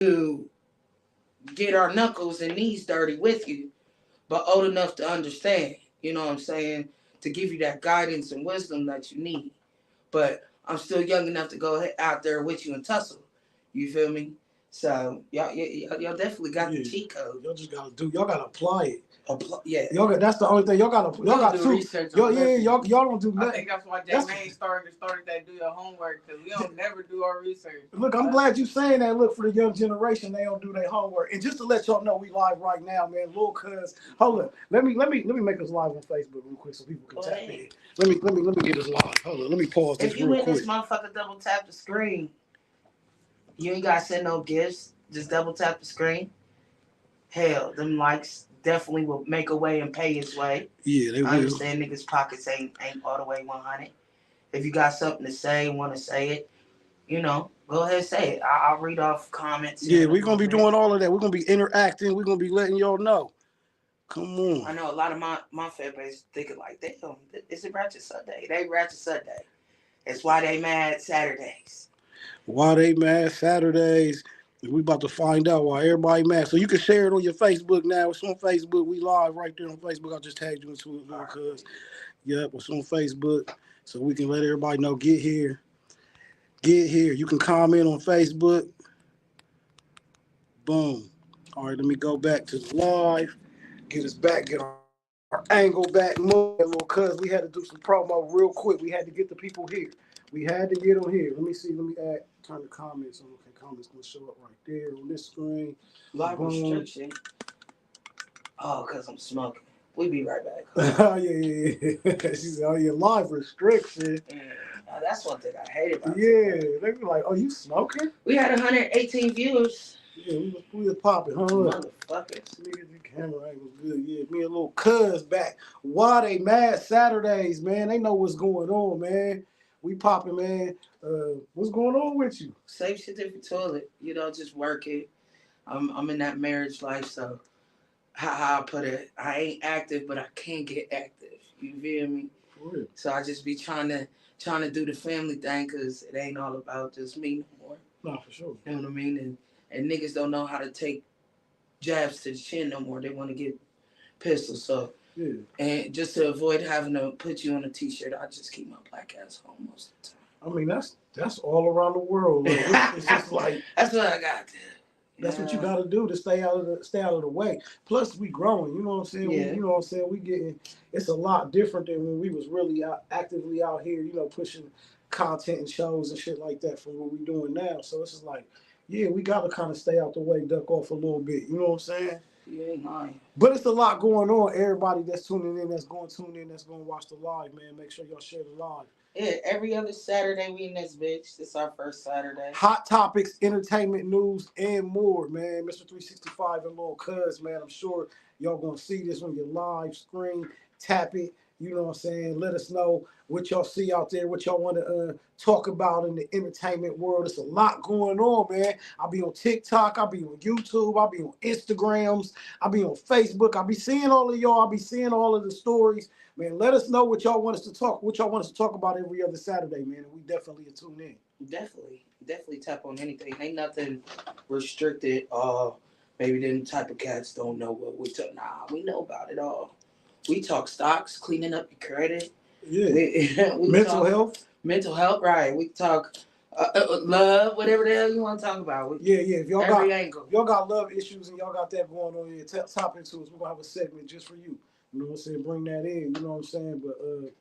to get our knuckles and knees dirty with you, but old enough to understand, you know what I'm saying, to give you that guidance and wisdom that you need. But I'm still young enough to go out there with you and tussle. You feel me? So y'all definitely got the cheat code. Y'all just gotta y'all gotta apply it. Yeah. Y'all got, that's the only thing. Y'all got do research y'all, on yeah, y'all don't do nothing. I think that's why Jay Wayne started that do your homework, because we don't never do our research. Look, I'm glad you saying that. Look, for the young generation, they don't do their homework. And just to let y'all know, we live right now, man. Lil Cuzz, hold up. Let me make us live on Facebook real quick so people can tap in. Let me get us live. Hold on. Let me pause this real quick. If you in this motherfucker, double tap the screen. You ain't gotta send no gifts. Just double tap the screen. Hell, them likes definitely will make a way and pay its way. Yeah, they will. I understand niggas' pockets ain't all the way 100. If you got something to say, want to say it, you know, go ahead and say it. I'll read off comments. Yeah, we're going to be doing all of that. We're going to be interacting. We're going to be letting y'all know. Come on. I know a lot of my fan base thinking like, damn, is it Ratchet Sunday? They Ratchet Sunday. It's why they mad Saturdays. Why they mad Saturdays? We about to find out why everybody mad. So you can share it on your Facebook now. It's on Facebook. We live right there on Facebook. I just tagged you into it, Lil Cuzz. Yep, it's on Facebook. So we can let everybody know, get here. Get here. You can comment on Facebook. Boom. All right, let me go back to the live. Get us back, get our angle back. Lil Cuzz, we had to do some promo real quick. We had to get the people here. We had to get them here. Let me see. Let me turn the comments on. Okay, comments gonna show up right there on this screen. Live restriction. Oh, because I'm smoking. We be right back. Oh, yeah. She said, oh, yeah, live restriction. That's one thing I hate about it. Yeah, they be like, oh, you smoking? We had 118 viewers. Yeah, we was popping, huh? Motherfuckers. Nigga, the camera angle good. Yeah, me and Lil Cuzz back. Why they mad Saturdays, man? They know what's going on, man. We popping, man. What's going on with you? Same shit, different toilet. You know, just working. I'm in that marriage life, so how I put it, I ain't active, but I can get active. You feel me? For real. So I just be trying to do the family thing, because it ain't all about just me no more. No, for sure. You know what I mean? And niggas don't know how to take jabs to the chin no more. They want to get pistols. So, yeah. And just to avoid having to put you on a t-shirt, I just keep my black ass home most of the time. I mean, that's all around the world. Like, it's just like that's what I got to. That's what you gotta do to stay out of the way. Plus, we growing. You know what I'm saying? Yeah. You know what I'm saying? We getting. It's a lot different than when we was really actively out here. You know, pushing content and shows and shit like that from what we doing now. So it's just like, yeah, we gotta kind of stay out the way, duck off a little bit. You know what I'm saying? You ain't lying. But it's a lot going on. Everybody that's tuning in, that's going to tune in, that's going to watch the live, man. Make sure y'all share the live. Yeah, every other Saturday we in this bitch. This our first Saturday. Hot topics, entertainment news, and more, man. Mr. 365 and Lil Cuzz, man. I'm sure y'all gonna see this on your live screen. Tap it. You know what I'm saying? Let us know what y'all see out there, what y'all want to talk about in the entertainment world. There's a lot going on, man. I'll be on TikTok. I'll be on YouTube. I'll be on Instagrams. I'll be on Facebook. I'll be seeing all of y'all. I'll be seeing all of the stories. Man, let us know what y'all want us to talk about every other Saturday, man. And we definitely tune in. Definitely tap on anything. Ain't nothing restricted. Maybe them type of cats don't know what we talk. Nah, we know about it all. We talk stocks, cleaning up your credit. Yeah. We mental health, right? We talk love, whatever the hell you want to talk about. Yeah. If y'all got love issues and y'all got that going on, yeah, tap into us. We're gonna have a segment just for you. You know what I'm saying? Bring that in. You know what I'm saying? But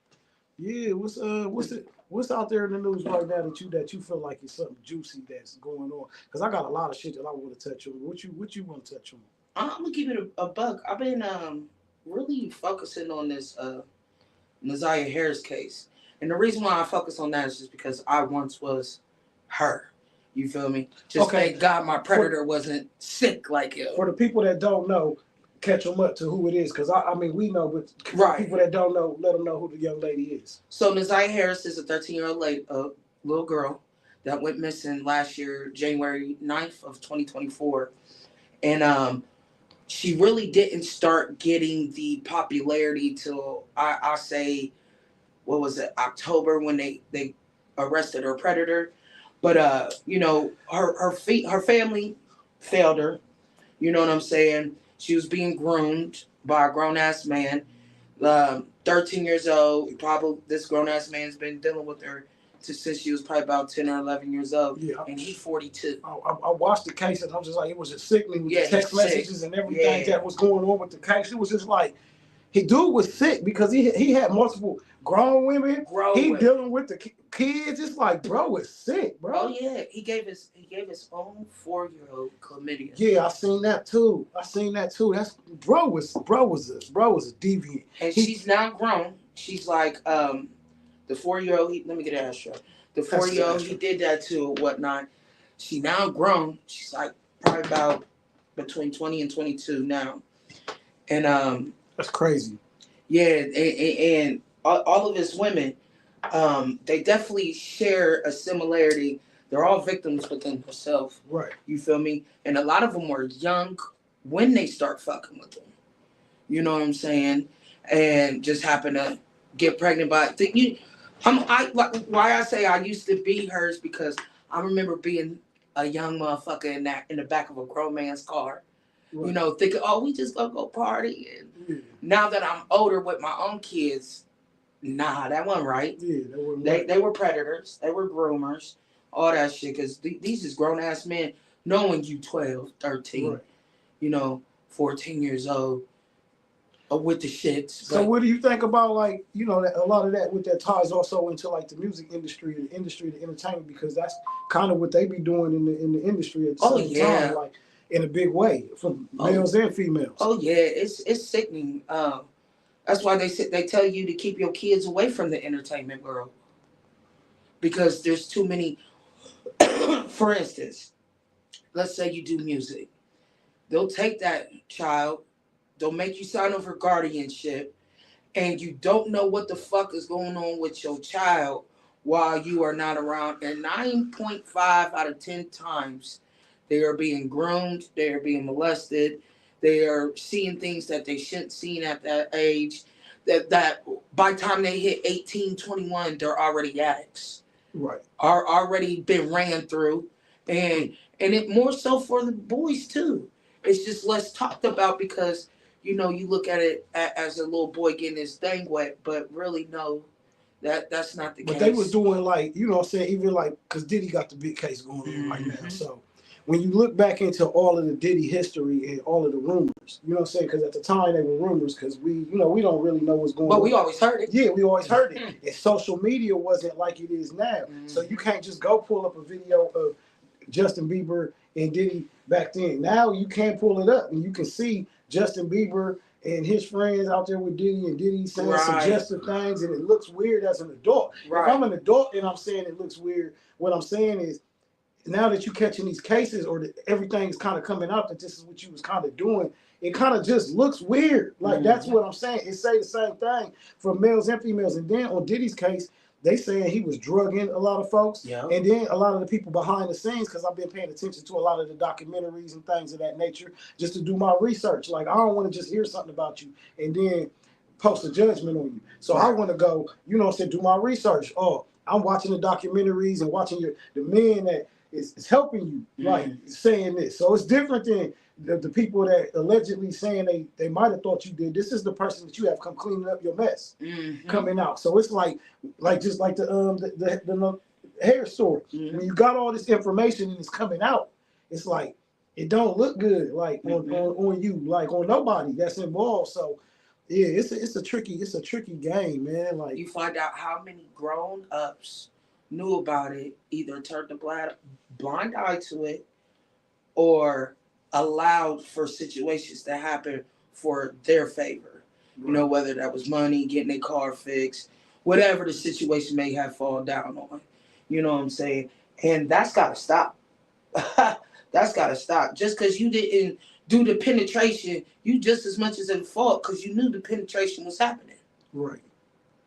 yeah, what's out there in the news right now that you feel like is something juicy that's going on? Because I got a lot of shit that I want to touch on. What you want to touch on? I'm gonna keep it a buck. I've been really focusing on this Naziah Harris case. And the reason why I focus on that is just because I once was her. You feel me? Just thank God my predator wasn't sick like him. For the people that don't know, catch them up to who it is. Because, I mean, we know, but people that don't know, let them know who the young lady is. So Naziah Harris is a 13-year-old little girl that went missing last year, January 9th of 2024. And she really didn't start getting the popularity till I say, what was it, October, when they arrested her predator. But you know, her family failed her. You know what I'm saying? She was being groomed by a grown ass man. 13 years old. Probably this grown ass man's been dealing with her since she was probably about 10 or 11 years old. Yeah. And he's 42. I watched the case and I was just like, it was just sickening with Yeah, the text he's sick. messages and everything Yeah. that was going on with the case. It was just like, he dude was sick because he had multiple grown women. Dealing with the kids. It's like, bro is sick, bro. Oh yeah, he gave his own 4-year-old chlamydia. Yeah, I seen that too. That's bro was a deviant. And she's now grown. She's like the 4-year-old. Let me get an ashtray. The 4-year-old he did that to or whatnot. She now grown. She's like probably about between 20 and 22 now, and that's crazy. Yeah, and all of his women, they definitely share a similarity. They're all victims within themselves. Right. You feel me? And a lot of them were young when they start fucking with them. You know what I'm saying? And just happen to get pregnant by why I say I used to be hers because I remember being a young motherfucker in the back of a grown man's car. Right. You know, thinking, oh, we just gonna go party. And now that I'm older with my own kids, nah, that wasn't right. Yeah, that wasn't right. They were predators. They were groomers. All that shit. Because these is grown-ass men knowing you 12, 13, right. You know, 14 years old with the shits. So what do you think about, like, you know, that a lot of that with that ties also into, like, the music industry, the entertainment, because that's kind of what they be doing in the industry at the same time, like, in a big way, for males and females. Oh, yeah. It's sickening. That's why they tell you to keep your kids away from the entertainment world. Because there's too many. For instance, let's say you do music. They'll take that child, they'll make you sign up for guardianship, and you don't know what the fuck is going on with your child while you are not around. And 9.5 out of 10 times, they are being groomed, they are being molested, they are seeing things that they shouldn't see at that age. That by the time they hit 18, 21, they're already addicts. Right. Are already been ran through. And it more so for the boys too. It's just less talked about because, you know, you look at it as a little boy getting his thing wet, but really no, that's not the case. But they was doing, like, you know what I'm saying, even like, because Diddy got the big case going on right now. So when you look back into all of the Diddy history and all of the rumors, you know what I'm saying, because at the time they were rumors because we don't really know what's going on. But we always heard it. Yeah, we always heard it. And social media wasn't like it is now. So you can't just go pull up a video of Justin Bieber and Diddy back then. Now you can't pull it up and you can see Justin Bieber and his friends out there with Diddy and Diddy saying suggestive things, and it looks weird as an adult. Right. If I'm an adult and I'm saying it looks weird, what I'm saying is now that you're catching these cases or that everything's kind of coming out that this is what you was kind of doing, it kind of just looks weird. Like that's what I'm saying. It say the same thing for males and females. And then on Diddy's case, they saying he was drugging a lot of folks. Yeah. And then a lot of the people behind the scenes, because I've been paying attention to a lot of the documentaries and things of that nature, just to do my research. Like, I don't want to just hear something about you and then post a judgment on you. So I want to go, you know what I'm saying, do my research. Oh, I'm watching the documentaries and watching the men that is helping you, like, saying this. So it's different than the people that allegedly saying they might have thought you did. This is the person that you have come cleaning up your mess coming out. So it's like just like the hair story. When you got all this information and it's coming out, it's like it don't look good, like on you, like on nobody that's involved. So yeah, it's a tricky game, man. Like, you find out how many grown ups knew about it, either turned a blind eye to it, or allowed for situations to happen for their favor. Right. You know, whether that was money, getting their car fixed, whatever the situation may have fallen down on. You know what I'm saying? And that's got to stop. That's got to stop. Just because you didn't do the penetration, you just as much as at fault because you knew the penetration was happening. Right.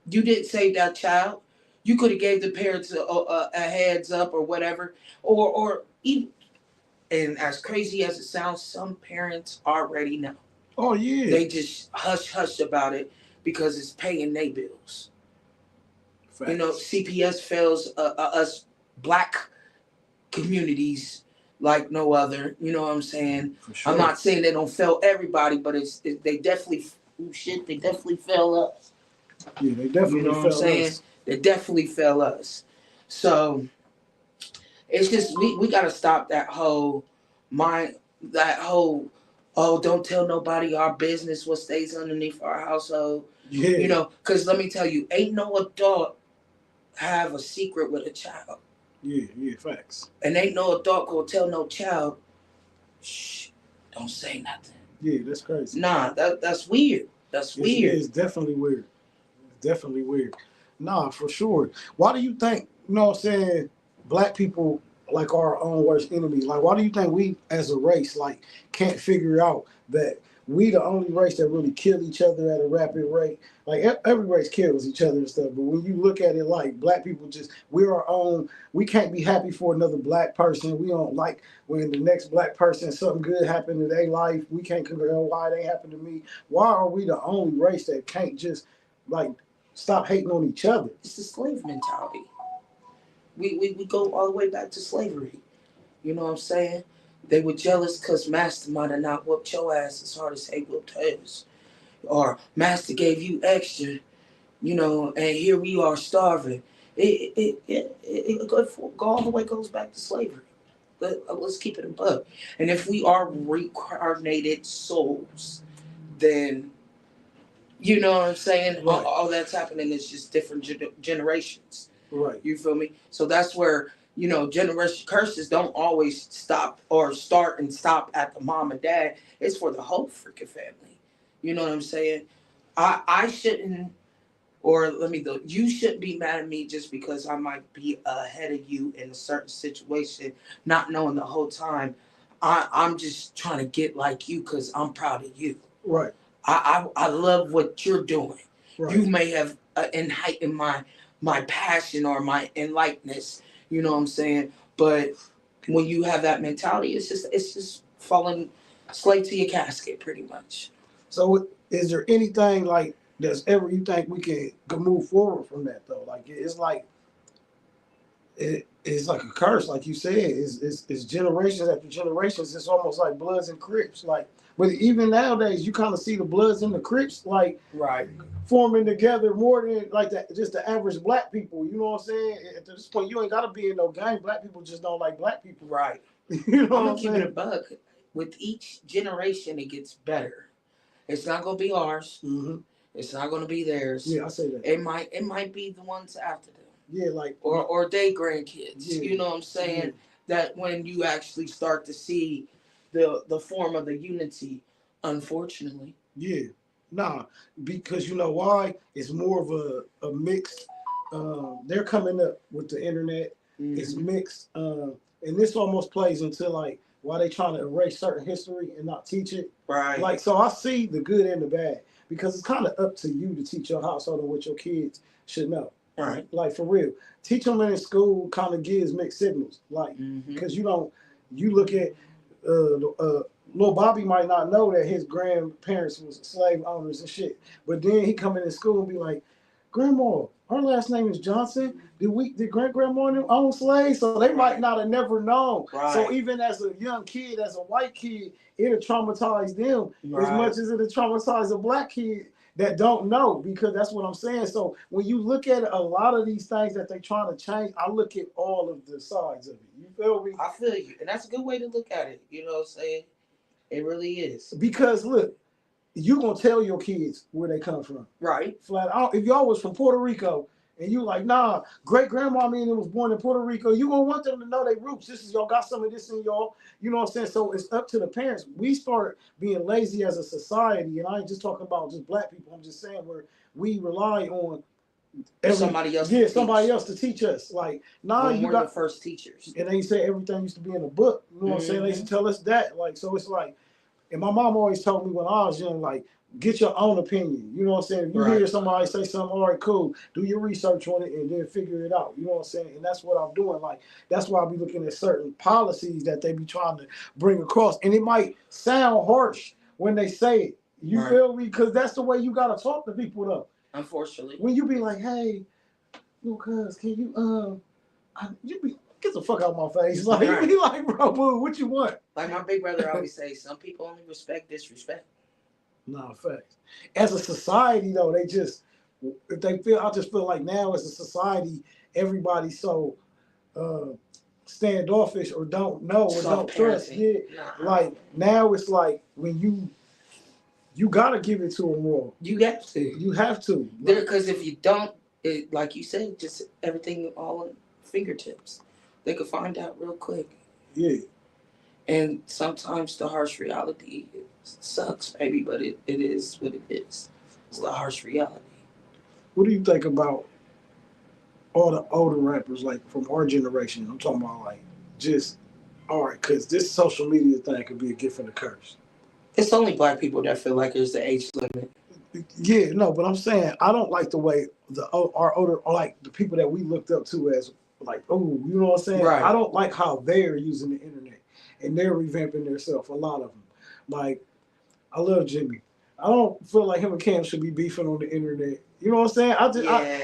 You didn't save that child. You could have gave the parents a heads up or whatever, or even. And as crazy as it sounds, some parents already know. Oh, yeah. They just hush about it because it's paying their bills. Facts. You know, CPS fails us black communities like no other. You know what I'm saying? For sure. I'm not saying they don't fail everybody, but they definitely they definitely fail us. Yeah, they definitely You know what I'm fail saying? us. They definitely fail us. So it's just we gotta stop that whole mind, that whole, oh, don't tell nobody our business, what stays underneath our household. Yeah. You know, because let me tell you, ain't no adult have a secret with a child. Yeah, facts. And ain't no adult gonna tell no child, shh, don't say nothing. Yeah, that's crazy. Nah, that's weird. That's weird. It's definitely weird. It's definitely weird. Nah, for sure. Why do you think, you know what I'm saying, black people like our own worst enemy? Like, why do you think we as a race, like, can't figure out that we the only race that really kill each other at a rapid rate? Like, every race kills each other and stuff, but when you look at it like black people just, we're our own, we can't be happy for another black person. We don't like when the next black person, something good happened in their life, we can't figure out why they happened to me. Why are we the only race that can't just, like, stop hating on each other? It's the slave mentality. We go all the way back to slavery. You know what I'm saying? They were jealous because Master might have not whooped your ass as hard as he whooped hers. Or Master gave you extra, you know, and here we are starving. It go all the way goes back to slavery. Let's keep it above. And if we are reincarnated souls, then you know what I'm saying? Right. All that's happening is just different generations. Right. You feel me? So that's where, you know, generation curses don't always stop or start and stop at the mom and dad. It's for the whole freaking family. You know what I'm saying? I shouldn't, or let me go, you shouldn't be mad at me just because I might be ahead of you in a certain situation, not knowing the whole time. I'm just trying to get like you because I'm proud of you. Right. I love what you're doing. Right. You may have enlightened my passion or my enlightenedness. You know what I'm saying? But when you have that mentality, it's just falling slave to your casket, pretty much. So, is there anything like that's ever you think we can move forward from that though? Like, it's like it's like a curse, like you said. It's generations after generations. It's almost like Bloods and Crips. Like, but even nowadays, you kind of see the Bloods and the Crips like Right. forming together more than like that, just the average black people. You know what I'm saying? At this point, you ain't gotta be in no gang. Black people just don't like black people. Right. You know I'm what gonna I'm keep saying? it a buck. With each generation, it gets better. It's not gonna be ours. Mm-hmm. It's not gonna be theirs. Yeah, I say that. It might be the ones after them. Yeah, like Or they grandkids. Yeah. You know what I'm saying? Yeah. That when you actually start to see the form of the unity, unfortunately. Yeah, nah, because you know why? It's more of a mixed. They're coming up with the internet. Mm-hmm. It's mixed, and this almost plays into like why they trying to erase certain history and not teach it. Right. Like, so I see the good and the bad because it's kind of up to you to teach your household and what your kids should know. Right. Like, for real, teach them in school kind of gives mixed signals. Like, because you look at little Bobby might not know that his grandparents was slave owners and shit, but then he come in school and be like, Grandma, her last name is Johnson. Did grandma own slaves? So they might not have never known. Right. So even as a young kid, as a white kid, it'll traumatize them as much as it'll traumatize a black kid that don't know, because that's what I'm saying. So when you look at a lot of these things that they trying to change, I look at all of the sides of it. You feel me? I feel you. And that's a good way to look at it. You know what I'm saying? It really is. Because look, you gonna tell your kids where they come from. Right. Flat out. If y'all was from Puerto Rico and you like, nah, great grandma was born in Puerto Rico, you gonna want them to know their roots. This is y'all got some of this in y'all. You know what I'm saying? So it's up to the parents. We start being lazy as a society, and I ain't just talking about just black people. I'm just saying where we rely on somebody else. Yeah, somebody else to teach us. Like, nah, when you we're got the first teachers. And they say everything used to be in a book. You know what I'm saying? They used to tell us that. Like, so it's like, and my mom always told me when I was young, like, get your own opinion. You know what I'm saying? If you hear somebody say something, all right, cool, do your research on it and then figure it out. You know what I'm saying? And that's what I'm doing. Like, that's why I be looking at certain policies that they be trying to bring across. And it might sound harsh when they say it. You feel me? Because that's the way you got to talk to people, though. Unfortunately. When you be like, hey, Lil Cuzz, can you, Get the fuck out of my face. Like, Right. he like, bro, boo, what you want? Like my big brother always say, some people only respect disrespect. Nah, facts. As a society, though, they just, if they feel, I just feel like now as a society, everybody's so standoffish or don't know or don't trust. Yeah, like now it's like when you gotta give it to them raw. You have to. You have to. Because if you don't, like you said, just everything all on fingertips. They could find out real quick. Yeah. And sometimes the harsh reality sucks, baby, but it is what it is. It's the harsh reality. What do you think about all the older rappers, like from our generation? I'm talking about like just, all right, because this social media thing could be a gift and a curse. It's only black people that feel like there's the age limit. Yeah, no, but I'm saying I don't like the way our older, like the people that we looked up to as like, oh, you know what I'm saying? Right. I don't like how they're using the internet and they're revamping themselves. A lot of them. Like, I love Jimmy. I don't feel like him and Cam should be beefing on the internet. You know what I'm saying?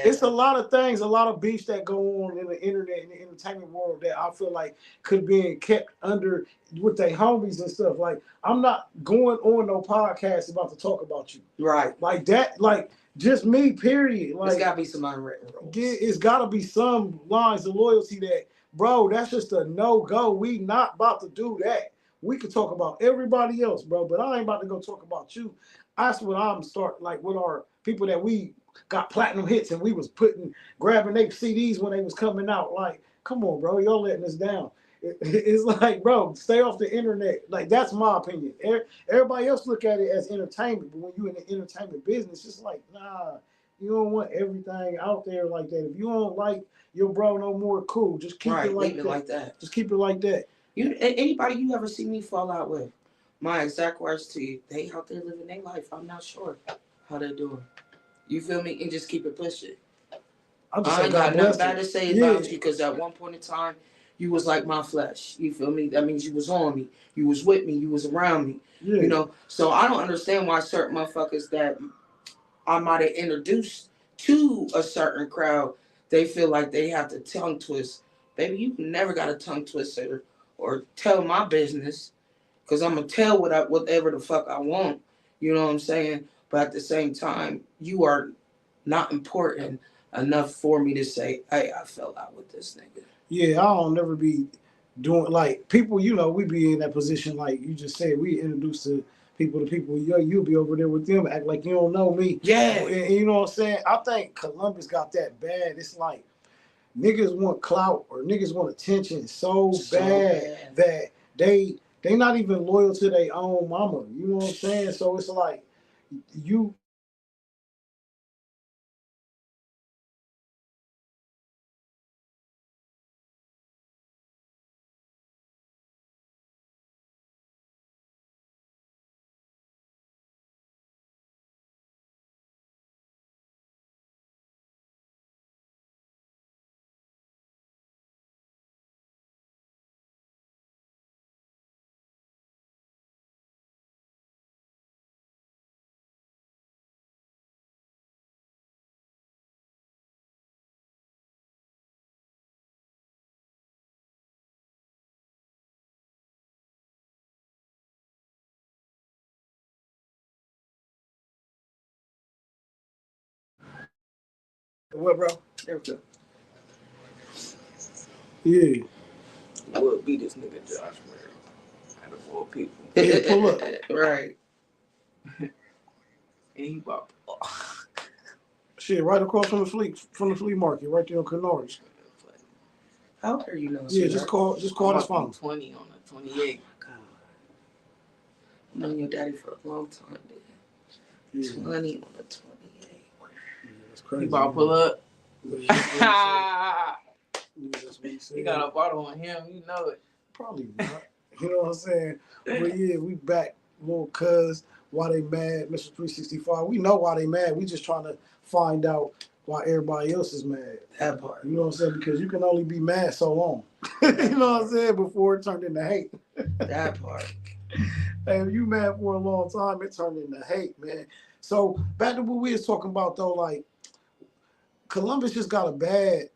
It's a lot of things, a lot of beefs that go on in the internet and the entertainment world that I feel like could be kept under with their homies and stuff. Like, I'm not going on no podcast about to talk about you. Right. Like that, like just me, period. Like, there's gotta be some unwritten rules. It's gotta be some lines of loyalty that, bro, that's just a no-go. We not about to do that. We could talk about everybody else, bro, but I ain't about to go talk about you. That's what I'm starting, like with our people that we got platinum hits and we was grabbing their CDs when they was coming out. Like, come on, bro, y'all letting us down. It's like, bro, stay off the internet. Like, that's my opinion. Everybody else look at it as entertainment, but when you in the entertainment business, it's like, nah, you don't want everything out there like that. If you don't like your bro no more, cool. Just keep it like that. Just keep it like that. Anybody you ever see me fall out with, my exact words to you, they out there living their life. I'm not sure how they're doing. You feel me? And just keep it pushing. I ain't got nothing bad to say about you because at one point in time, you was like my flesh. You feel me? That means you was on me. You was with me. You was around me. Yeah. You know? So I don't understand why certain motherfuckers that I might have introduced to a certain crowd, they feel like they have to tongue twist. Baby, you never got a tongue twister or tell my business because I'm going to tell whatever the fuck I want. You know what I'm saying? But at the same time, you are not important enough for me to say, hey, I fell out with this nigga. Yeah, I don't never be doing, like, people, you know, we be in that position, like you just said, we introduced to people, you'll be over there with them, act like you don't know me. Yeah. And you know what I'm saying? I think Columbus got that bad. It's like niggas want clout or niggas want attention so bad that they not even loyal to their own mama. You know what I'm saying? So it's like you what, bro? There we go. Yeah. We'll beat this nigga Josh Merrill out of all people. Yeah, pull up. Right. And he bought. Shit, right across from the flea market, right there on Canards. How old are you now? Yeah, just call his phone. 20 on the 28. I've known your daddy for a long time, dude. Yeah. 20 on the 28. Yeah, that's crazy. He about to pull up. Yeah, he got a bottle on him, you know it. Probably not. You know what I'm saying? But yeah, we back, Lil Cuzz. Why they mad, Mr. 365? We know why they mad. We just trying to find out why everybody else is mad. That part. You know what I'm saying? Because you can only be mad so long. You know what I'm saying? Before it turned into hate. That part. Hey, if you mad for a long time, it turned into hate, man. So back to what we was talking about though, like Columbus just got a bad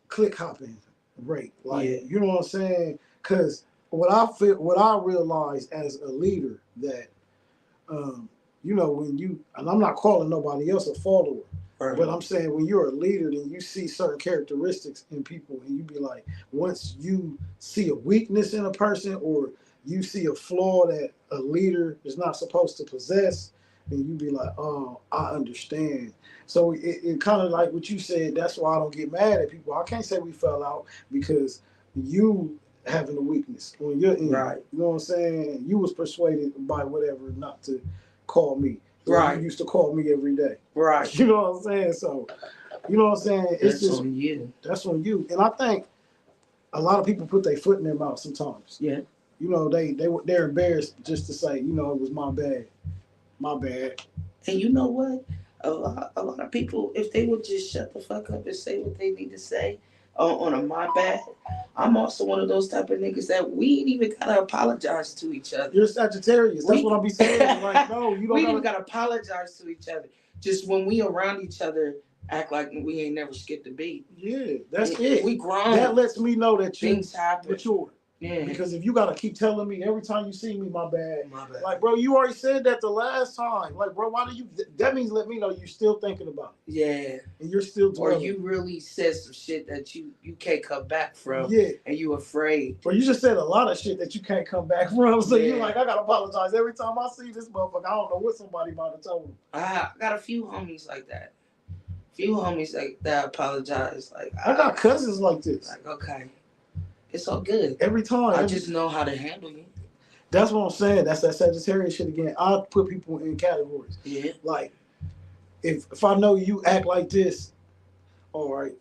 click hopping. rate. Like, Yeah. you know what I'm saying? Because what I realize as a leader that, you know, when you, and I'm not calling nobody else a follower, Right. but I'm saying when you're a leader, then you see certain characteristics in people, and you be like, once you see a weakness in a person or you see a flaw that a leader is not supposed to possess, then you be like, oh, I understand. So it kind of like what you said. That's why I don't get mad at people. I can't say we fell out because you having a weakness on your end. Right. You know what I'm saying? You was persuaded by whatever not to call me. Right. You used to call me every day. Right. You know what I'm saying? So, you know what I'm saying? It's That's just on you. that's on you. And I think a lot of people put their foot in their mouth sometimes. Yeah. You know, they're embarrassed just to say, you know, it was my bad. My bad. And you know what? A lot of people, if they would just shut the fuck up and say what they need to say on a my bad, I'm also one of those type of niggas that we ain't even gotta apologize to each other. You're Sagittarius. That's what I be saying. Like, no, you don't we ain't even gotta apologize to each other. Just when we around each other, act like we ain't never skipped a beat. Yeah, that's it. We grown. That lets me know that you Things happen. matured. Yeah. Because if you gotta keep telling me every time you see me, my bad. My bad. Like, bro, you already said that the last time. Like, bro, why do you? That means let me know you're still thinking about it. Yeah. And you're still dwelling. Or you really said some shit that you can't come back from. Yeah. And you afraid. Or you just said a lot of shit that you can't come back from. So Yeah. you're like, I gotta apologize every time I see this motherfucker. I don't know what somebody might have told him. I got a few homies like that. Few homies like that apologize. Like I got cousins like this. Like, okay. It's all good. Every time. I just know how to handle you. That's what I'm saying. That's that Sagittarius shit again. I put people in categories. Yeah. Like, if I know you act like this, all right,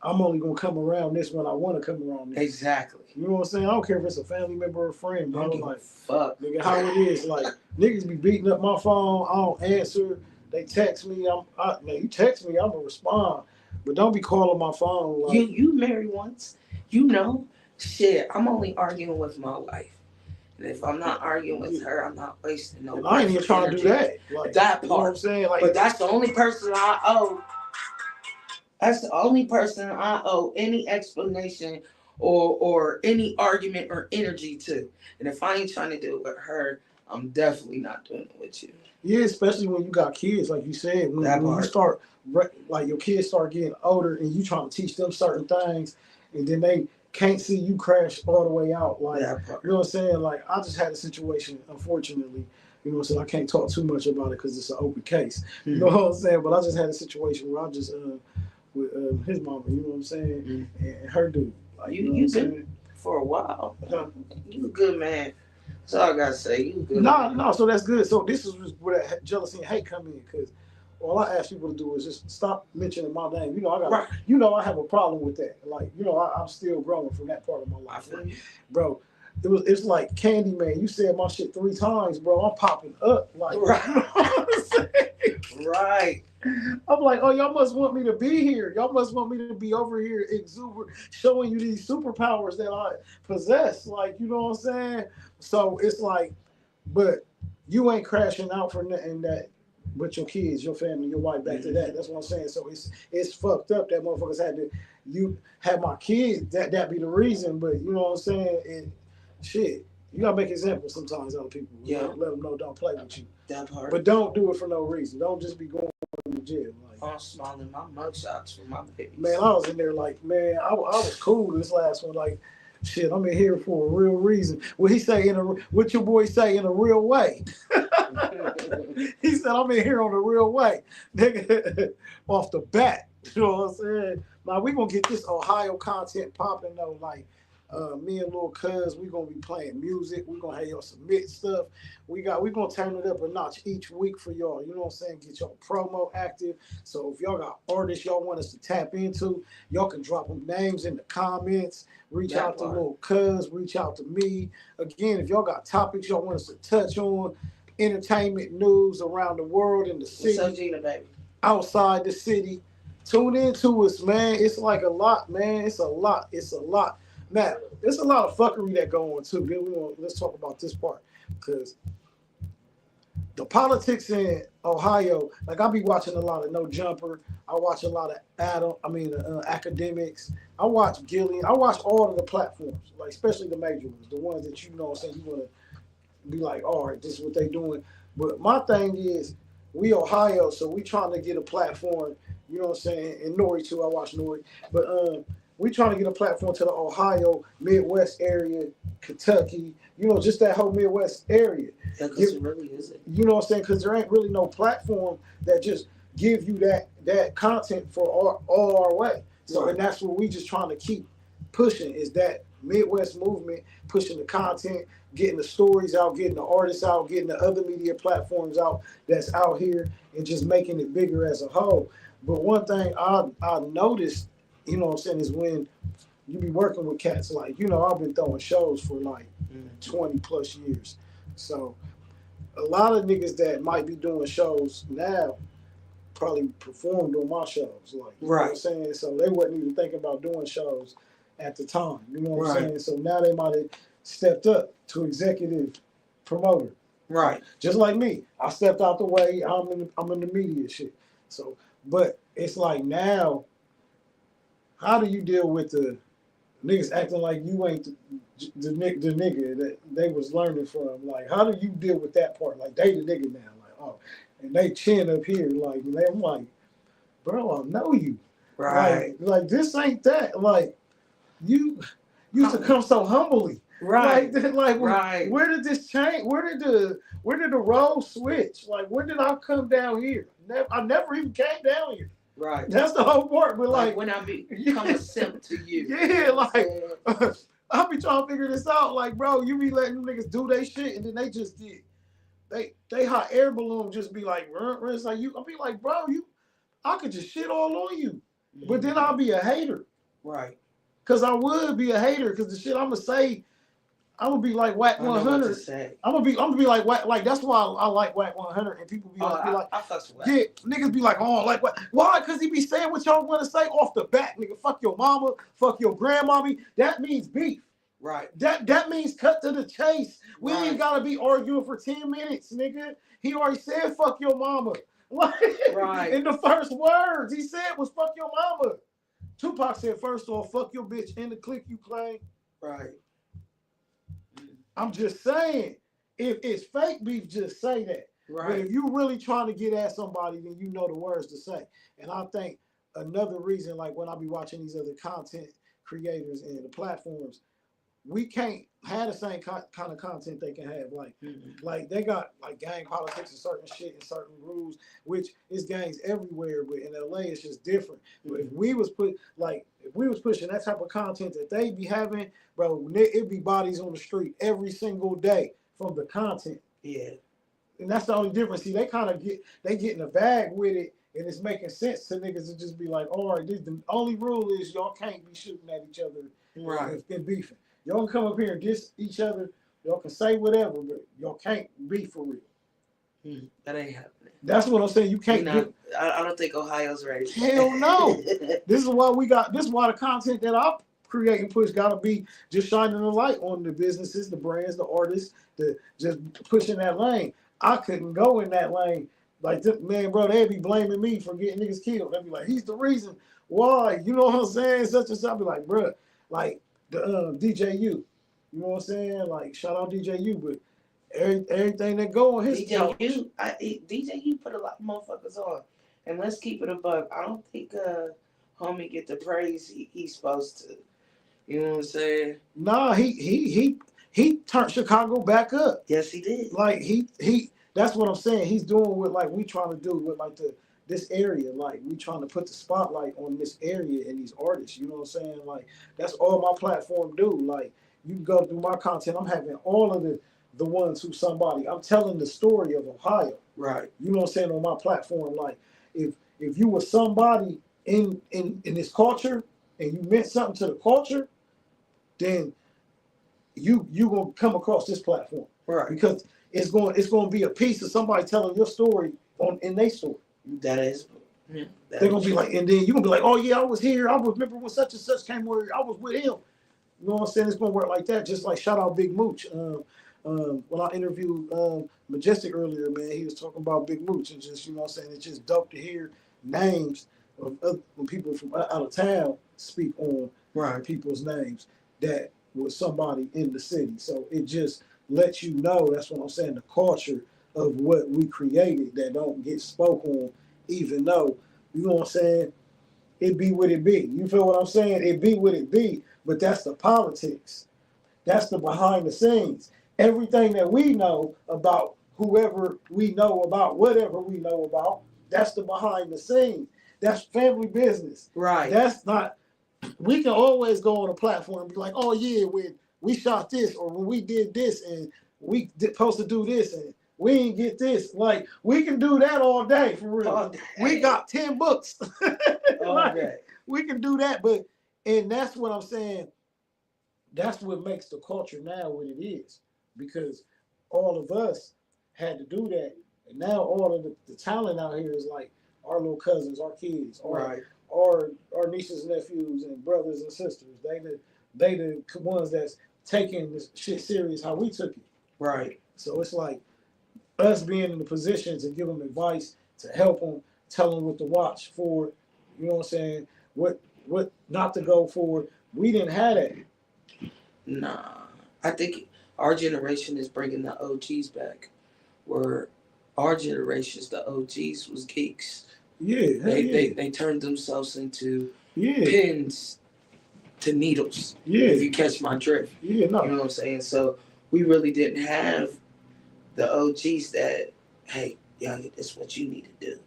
I'm only gonna come around this when I want to come around this. Exactly. You know what I'm saying? I don't care if it's a family member or a friend, bro. Like, fuck, nigga, how it is. Like, niggas be beating up my phone. I don't answer. They text me. Man, you text me, I'm gonna respond. But don't be calling my phone. Like, you married once. You know, shit. I'm only arguing with my wife. And if I'm not arguing with her, I'm not wasting no. I ain't even trying to do that. Like, that part. You know what I'm saying? Like, but that's the only person I owe. That's the only person I owe any explanation or any argument or energy to. And if I ain't trying to do it with her, I'm definitely not doing it with you. Yeah, especially when you got kids, like you said. When you start, like your kids start getting older and you trying to teach them certain things, and then they can't see you crash all the way out. Like, you know what I'm saying? Like, I just had a situation, unfortunately, you know what I'm saying? I can't talk too much about it because it's an open case. Mm-hmm. You know what I'm saying? But I just had a situation where I just, with his mama, you know what I'm saying? Mm-hmm. And her dude. Like, you been for a while. You a good man. That's all I gotta say. You good. No, so that's good. So this is where that jealousy and hate come in, because all I ask people to do is just stop mentioning my name. You know, I have a problem with that. Like, you know, I'm still growing from that part of my life. Like, bro, it's like Candyman. You said my shit 3 times, bro. I'm popping up. Like, right. You know what I'm saying? Right. I'm like, oh, y'all must want me to be here. Y'all must want me to be over here exuberant, showing you these superpowers that I possess. Like, you know what I'm saying? So it's like, but you ain't crashing out for nothing that with your kids, your family, your wife, back to that. That's what I'm saying. So it's fucked up that motherfuckers you had my kids, that be the reason, but you know what I'm saying? Shit, you gotta make examples sometimes out of people. Yeah. Let them know don't play with you. That part. But don't do it for no reason. Don't just be going to jail. Like, I'm smiling my mugshots for my babies. Man, I was in there like, man, I was cool this last one. Like, shit, I'm in here for a real reason. What he say what your boy say in a real way? He said, I'm in here on a real way. Nigga, off the bat. You know what I'm saying? Now, we going to get this Ohio content popping, though. Like, me and Lil Cuzz, we going to be playing music. we going to have y'all submit stuff. we going to turn it up a notch each week for y'all. You know what I'm saying? Get y'all promo active. So if y'all got artists y'all want us to tap into, y'all can drop them names in the comments. Reach out to Lil Cuzz. Reach out to me. Again, if y'all got topics y'all want us to touch on, entertainment news around the world, in the city, what's up, Gina, baby? Outside the city, tune into us, man. It's like a lot, man. It's a lot. Now, there's a lot of fuckery that go on too. Let's talk about this part, because the politics in Ohio, like I be watching a lot of No Jumper. I watch a lot of academics. I watch Gillian. I watch all of the platforms, like especially the major ones, the ones that you know what I'm saying you want to be like, all right, this is what they doing. But my thing is, we Ohio, so we trying to get a platform. You know what I'm saying? And Nori too. I watch Nori, but we trying to get a platform to the Ohio Midwest area, Kentucky. You know, just that whole Midwest area. Yeah, because it really isn't. You know what I'm saying? Because there ain't really no platform that just give you that content for all our way. So, and that's what we just trying to keep pushing is that Midwest movement, pushing the content, getting the stories out, getting the artists out, getting the other media platforms out that's out here, and just making it bigger as a whole. But one thing I noticed, you know what I'm saying, is when you be working with cats like, you know, I've been throwing shows for like 20 plus years. So a lot of niggas that might be doing shows now probably performed on my shows. Like, you know what I'm saying? So they wasn't even thinking about doing shows at the time. You know what I'm saying? So now they might have stepped up to executive promoter. Right. Just like me. I stepped out the way. I'm in the media shit. So, but it's like now, how do you deal with the niggas acting like you ain't the nigga that they was learning from? Like, how do you deal with that part? Like, they the nigga now. Like, oh, and they chin up here. Like, I'm like, bro, I know you. Right. Like this ain't that. Like, you used to come so humbly. Right. Like, where did this change? Where did the role switch? Like, when did I come down here? I never even came down here. Right. That's the whole part. But like when I become a simp to you. Yeah, like I be trying to figure this out. Like, bro, you be letting them niggas do they shit, and then they just did. They hot air balloon just be like, it's like you. I be like, bro, I could just shit all on you, but then I'll be a hater. Right. Cause I would be a hater. Cause the shit I'm gonna say, I'm gonna be like Whack 100. I'm gonna be like Whack. Like that's why I like Whack 100, and people be like, I fucks with yeah, niggas be like, oh, like what? Why? Cause he be saying what y'all want to say off the bat, nigga. Fuck your mama, fuck your grandmommy. That means beef. Right. That means cut to the chase. We ain't gotta be arguing for 10 minutes, nigga. He already said fuck your mama. Like, in the first words he said was fuck your mama. Tupac said first off, fuck your bitch in the clique you claim. Right. I'm just saying, if it's fake beef, just say that. Right. But if you really trying to get at somebody, then you know the words to say. And I think another reason, like when I be watching these other content creators and the platforms, we can't have the same kind of content they can have. Like, like they got like gang politics and certain shit and certain rules, which is gangs everywhere. But in LA, it's just different. But if we was pushing that type of content that they be having, bro, it'd be bodies on the street every single day from the content. Yeah. And that's the only difference. See, they kind of get in a bag with it, and it's making sense to niggas to just be like, all right, the only rule is y'all can't be shooting at each other and beefing. Y'all can come up here and diss each other. Y'all can say whatever, but y'all can't be for real. That ain't happening. That's what I'm saying. You can't. I don't think Ohio's ready. Hell no. This is why the content that I create and push gotta be just shining the light on the businesses, the brands, the artists, just pushing that lane. I couldn't go in that lane. Like, man, bro, they'd be blaming me for getting niggas killed. They'd be like, he's the reason why. You know what I'm saying? Such and such. I'd be like, bro, like the DJU. You know what I'm saying? Like, shout out DJU, but everything that go on his DJU put a lot of motherfuckers on. And let's keep it above. I don't think homie get the praise he's supposed to. You know what I'm saying? Nah, he turned Chicago back up. Yes, he did. Like he that's what I'm saying. He's doing what like we trying to do with like this area. Like we trying to put the spotlight on this area and these artists. You know what I'm saying? Like that's all my platform do. Like you can go through my content. I'm having all of the ones who somebody. I'm telling the story of Ohio. Right. You know what I'm saying on my platform. Like if you were somebody in this culture and you meant something to the culture, then you gonna come across this platform. Right. Because it's going to be a piece of somebody telling your story in their story. That is. Yeah, they're going to be like, and then you're going to be like, oh yeah, I was here. I remember when such and such came where I was with him. You know what I'm saying? It's going to work like that. Just like shout out Big Mooch. When I interviewed Majestic earlier, man, he was talking about Big Mooch and just, you know what I'm saying, it's just dope to hear names of when people from out of town speak on Right. people's names that was somebody in the city. So it just lets you know, that's what I'm saying, the culture of what we created that don't get spoke on, even though, you know what I'm saying, it be what it be. You feel what I'm saying? It be what it be, but that's the politics. That's the behind the scenes. Everything that we know about whoever we know about, whatever we know about, that's the behind the scenes. That's family business. Right. That's not, we can always go on a platform and be like, oh yeah, when we shot this or when we did this and we supposed to do this and we didn't get this. Like, we can do that all day for real. All day. We got 10 books. All Like, day. we can do that, but, and that's what I'm saying. That's what makes the culture now what it is, because all of us had to do that, and now all of the talent out here is like our little cousins, our kids, Right. our nieces and nephews and brothers and sisters. They the ones that's taking this shit serious how we took it. Right. So it's like us being in the position to give them advice, to help them, tell them what to watch for, you know what I'm saying, what not to go for. We didn't have that. Nah. I think our generation is bringing the OGs back. Where our generations, the OGs was geeks. Yeah, They turned themselves into yeah, pins to needles. yeah, If you catch my drift. yeah, no, You know what I'm saying? So we really didn't have the OGs that, hey, young, this is what you need to do.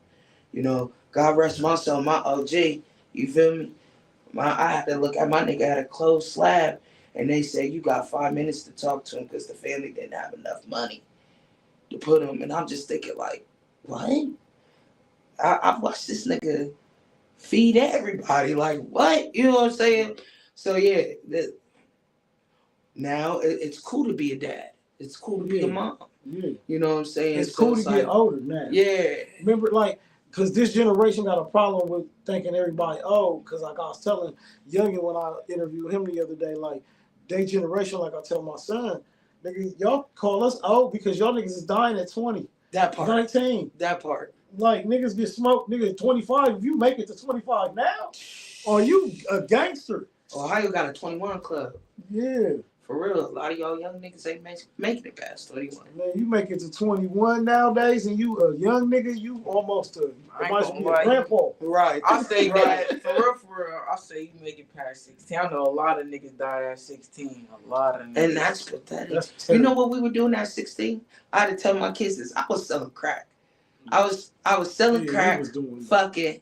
You know, God rest my soul, my OG, you feel me? I had to look at my nigga had a closed slab, and they said you got 5 minutes to talk to him because the family didn't have enough money to put him. And I'm just thinking like, what? I've watched this nigga feed everybody. Like, what? You know what I'm saying? So yeah, now it's cool to be a dad. It's cool to be a mom. yeah. You know what I'm saying? It's So cool to like, get older now. yeah. Remember, like, because this generation got a problem with thinking everybody old. Because like I was telling Youngin when I interviewed him the other day, like, they generation, like I tell my son, nigga, y'all call us old because y'all niggas is dying at 20, That part. 19. That part. Like, niggas get smoked, nigga, 25. If you make it to 25 now, are you a gangster? Ohio got a 21 club. Yeah. For real, a lot of y'all young niggas ain't making it past 21. Man, you make it to 21 nowadays and you a young nigga, you almost might be a grandpa. Right. I say Right. that for real. I say you make it past 16. I know a lot of niggas died at 16. A lot of niggas. And that's pathetic. That's You know what we were doing at 16? I had to tell my kids this. I was selling crack. I was selling crack, fucking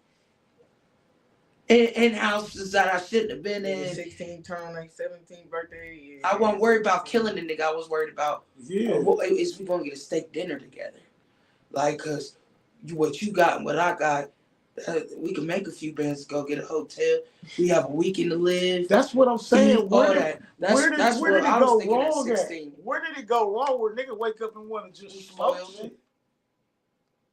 in houses that I shouldn't have been in. 16 turn like 17th birthday. Yeah. I wasn't worried about killing the nigga. I was worried about is we gonna get a steak dinner together? Like, cause what you got and what I got, we can make a few bands, go get a hotel. We have a weekend to live. That's what I'm saying. All that. Where did it go wrong at? Where did it go wrong? Where nigga wake up and want to just smoke shit?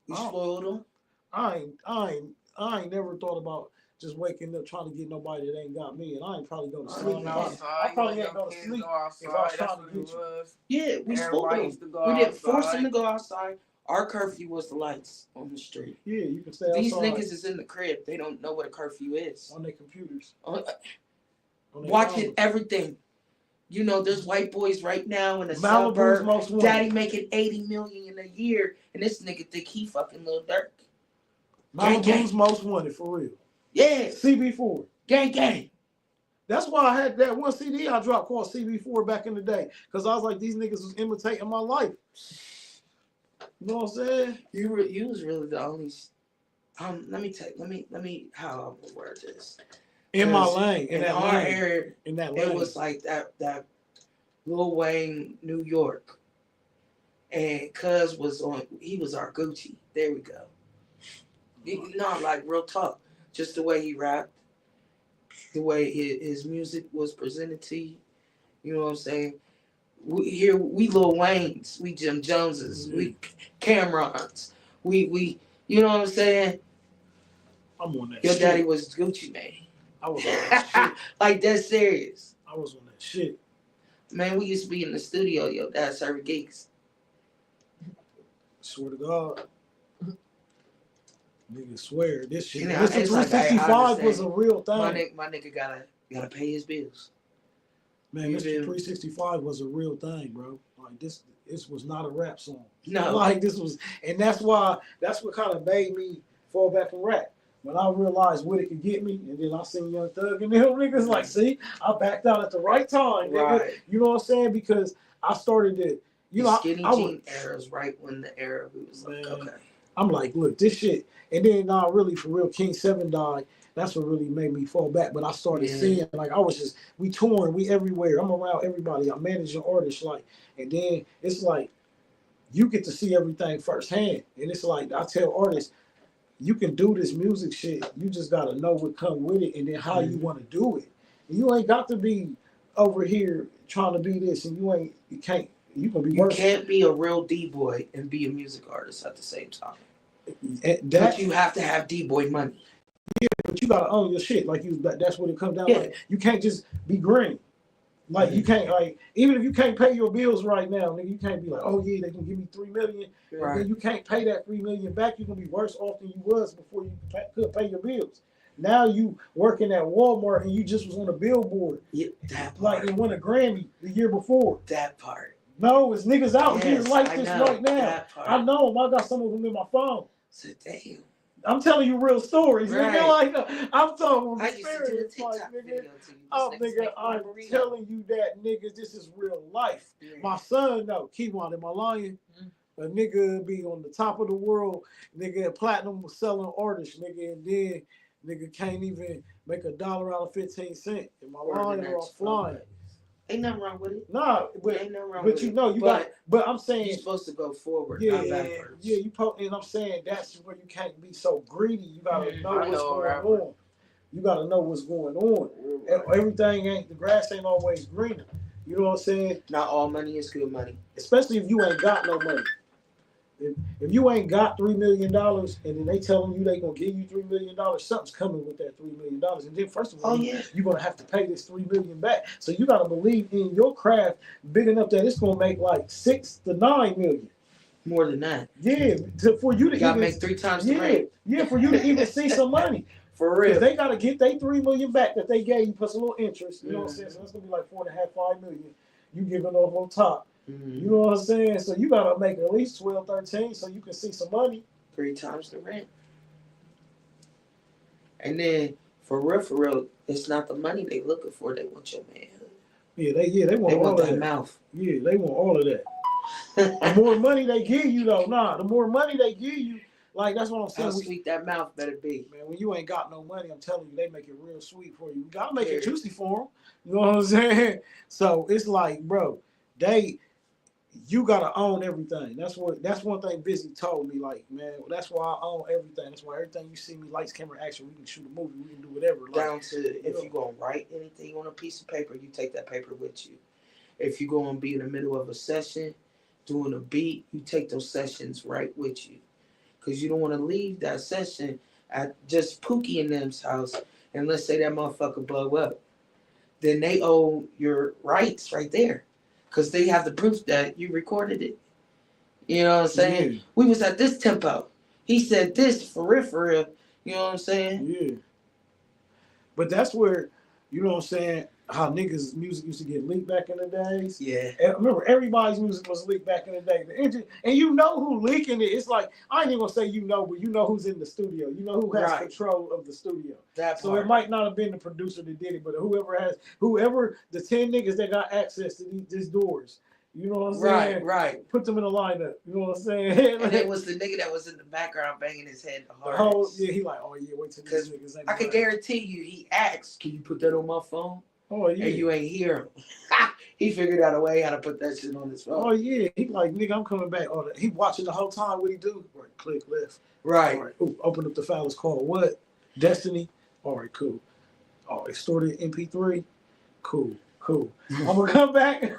We spoiled them. I ain't never thought about just waking up trying to get nobody that ain't got me, and I ain't probably go to sleep. I probably ain't go to sleep if I was trying to get you. Yeah, we spoiled them. We didn't force them to go outside. Our curfew was the lights on the street. Yeah, you can stay outside. These niggas is in the crib. They don't know what a curfew is. On their computers. Watching everything. You know, there's white boys right now in the Malibu's suburb. most wanted. Daddy making $80 million in a year, and this nigga think he fucking Lil Durk. Malibu's most wanted, for real. Yeah. CB4. Gang, gang. That's why I had that one CD I dropped called CB4 back in the day, because I was like, these niggas was imitating my life. You know what I'm saying? You was really the only. Let me how I would word this. In my lane, in our area, in that lane. It was like that Lil Wayne, New York, and Cuzz was on. He was our Gucci. There we go. No, like real talk. Just the way he rapped, the way his music was presented to you. You know what I'm saying? We Lil Waynes, we Jim Joneses, we Camerons, we you know what I'm saying? I'm on that. Your shit. daddy was Gucci man. I was on that shit. Like, that's serious. I was on that shit. Man, we used to be in the studio. Yo, dad serving gigs. Swear to God. Nigga swear this shit. You know, Mr. it's like, I 365 was a understand. real thing. My nigga gotta pay his bills. Man, You Mr. feel me? 365 was a real thing, bro. Like this was not a rap song. No. Like this was, and that's what kind of made me fall back and rap. When I realized what it could get me, and then I seen Young Thug and them niggas like, see, I backed out at the right time, nigga. Right. You know what I'm saying? Because I started to, you know, Skinny I jean era's right when the era we was like, Man. okay. I'm like, look, this shit. And then really for real, King 7 died. That's what really made me fall back. But I started seeing, like, we touring, we everywhere. I'm around everybody. I'm managing artists, like, and then it's like, you get to see everything firsthand. And it's like, I tell artists, you can do this music shit. You just got to know what come with it and then how you want to do it. And you ain't got to be over here trying to be this and you can be You worse. can't be a real D-boy and be a music artist at the same time. But you have to have D-boy money. But you gotta own your shit. Like that's what it comes down. Yeah. Like you can't just be green. Like you can't, like, even if you can't pay your bills right now, nigga, you can't be like, oh yeah, they can give me $3 million, Right. and then you can't pay that $3 million back. You're gonna be worse off than you was before you could pay your bills. Now you working at Walmart and you just was on a billboard, Yeah, that part. like and won a Grammy the year before. That part. No, it's niggas out here Yes, like I this know, right now. that part. I know them. I got some of them in my phone. So, damn. I'm telling you real stories, Right. nigga. Like I'm talking I from used to do a experience, TikTok like, video nigga. to you. Oh, This nigga's nigga, making I'm burrito. telling you that, nigga, this is real life. Yeah. My son, though, Keywan, am I lying? A nigga be on the top of the world, nigga, platinum selling artist, nigga, and then nigga can't even make $1 out of 15 cents. Am I lying or I'm flying? Ain't nothing wrong with it. Nah, but Ain't nothing wrong but with you it. know you got. But I'm saying You're supposed to go forward, yeah, not backwards. yeah. And I'm saying that's where you can't be so greedy. You gotta know I what's know, going rapper. on. You gotta know what's going on. Everything ain't the grass ain't always greener. You know what I'm saying? Not all money is good money. Especially if you ain't got no money. If you ain't got $3 million and then they telling you they gonna give you $3 million, something's coming with that $3 million. And then first of all, you're gonna have to pay this $3 million back. So you gotta believe in your craft big enough that it's gonna make like $6 to $9 million. More than that. Yeah, for you to gotta even make 3 times the rate. Yeah, for you to even see some money. For real. They gotta get their $3 million back that they gave you plus a little interest. You know what I'm saying? So that's gonna be like 4.5, $5 million. You giving off on top. You know what I'm saying? So you gotta make at least 12, 13 so you can see some money. 3 times the rent. And then for real, it's not the money they looking for. They want your manhood. Yeah, they want They all want of that that. mouth. Yeah, they want all of that. The more money they give you, though, the more money they give you, like that's what I'm saying. How sweet that mouth better be. Man, when you ain't got no money, I'm telling you, they make it real sweet for you. You gotta make it juicy for them. You know what I'm saying? So it's like, bro, you gotta own everything. That's one thing Busy told me. Like, man, that's why I own everything. That's why everything you see me, lights, camera, action, we can shoot a movie, we can do whatever. Like, Down to if you're gonna write anything on a piece of paper, you take that paper with you. If you're gonna be in the middle of a session, doing a beat, you take those sessions right with you. Cause you don't want to leave that session at just Pookie and them's house, and let's say that motherfucker blow up. Then they owe your rights right there. Cause they have the proof that you recorded it. You know what I'm saying? Yeah. We was at this tempo. He said this for real. You know what I'm saying? Yeah. But that's where, you know what I'm saying, how niggas' music used to get leaked back in the days. Yeah. And remember, everybody's music was leaked back in the day. And you know who leaking it. It's like, I ain't even gonna say you know, but you know who's in the studio. You know who has control of the studio. So it might not have been the producer that did it, but whoever the 10 niggas that got access to these doors. You know what I'm saying? Right. Put them in a lineup. You know what I'm saying? And it was the nigga that was in the background banging his head the hardest. He like, oh yeah, wait till these niggas ain't. I can guarantee you, he asked, "Can you put that on my phone?" Oh yeah. And you ain't hear him. He figured out a way how to put that shit on his phone. Oh yeah. He like, nigga, I'm coming back. Oh, he watching the whole time. What he do? Right, click left. Right. All right. Ooh, open up the file. It's called what? Destiny. All right, cool. Oh, extorted MP3. Cool. I'm gonna come back.